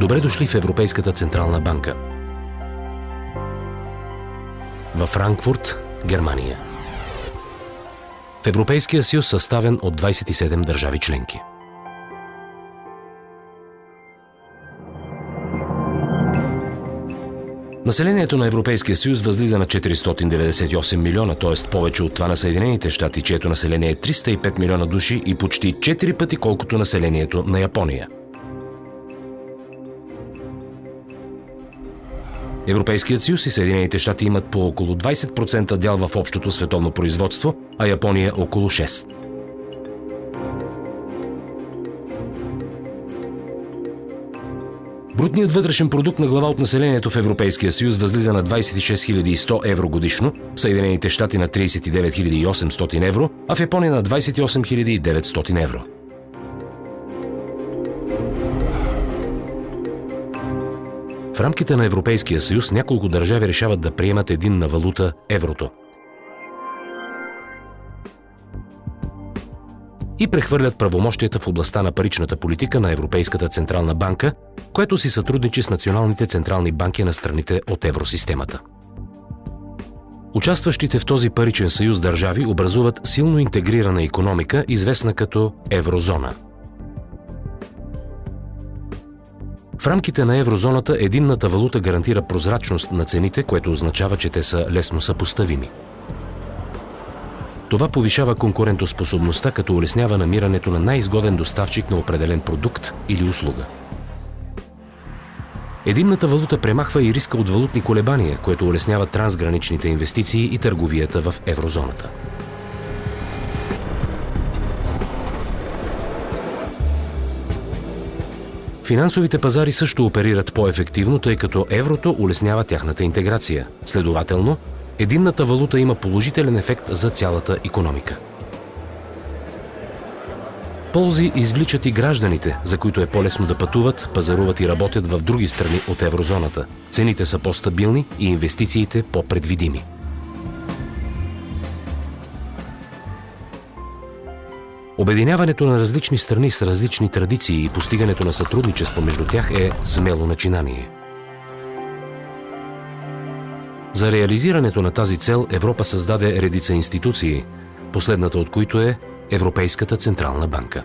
Добре дошли в Европейската централна банка. Във Франкфурт, Германия. В Европейския съюз, съставен от 27 държави членки. Населението на Европейския съюз възлиза на 498 милиона, т.е. повече от това на Съединените щати, чието население е 305 милиона души и почти 4 пъти колкото населението на Япония. Европейският съюз и Съединените щати имат по около 20% дял в общото световно производство, а Япония около 6%. Брутният вътрешен продукт на глава от населението в Европейския съюз възлиза на 26 100 евро годишно, в Съединените щати на 39 800 евро, а в Япония на 28 900 евро. В рамките на Европейския съюз няколко държави решават да приемат единна валута – еврото. И прехвърлят правомощията в областта на паричната политика на Европейската централна банка, което си сътрудничи с националните централни банки на страните от евросистемата. Участващите в този паричен съюз държави образуват силно интегрирана икономика, известна като еврозона. В рамките на еврозоната единната валута гарантира прозрачност на цените, което означава, че те са лесно съпоставими. Това повишава конкурентоспособността, като улеснява намирането на най-изгоден доставчик на определен продукт или услуга. Единната валута премахва и риска от валутни колебания, което улеснява трансграничните инвестиции и търговията в еврозоната. Финансовите пазари също оперират по-ефективно, тъй като еврото улеснява тяхната интеграция. Следователно, единната валута има положителен ефект за цялата икономика. Ползи извличат и гражданите, за които е по-лесно да пътуват, пазаруват и работят в други страни от еврозоната. Цените са по-стабилни и инвестициите по-предвидими. Обединяването на различни страни с различни традиции и постигането на сътрудничество между тях е смело начинание. За реализирането на тази цел Европа създаде редица институции, последната от които е Европейската централна банка.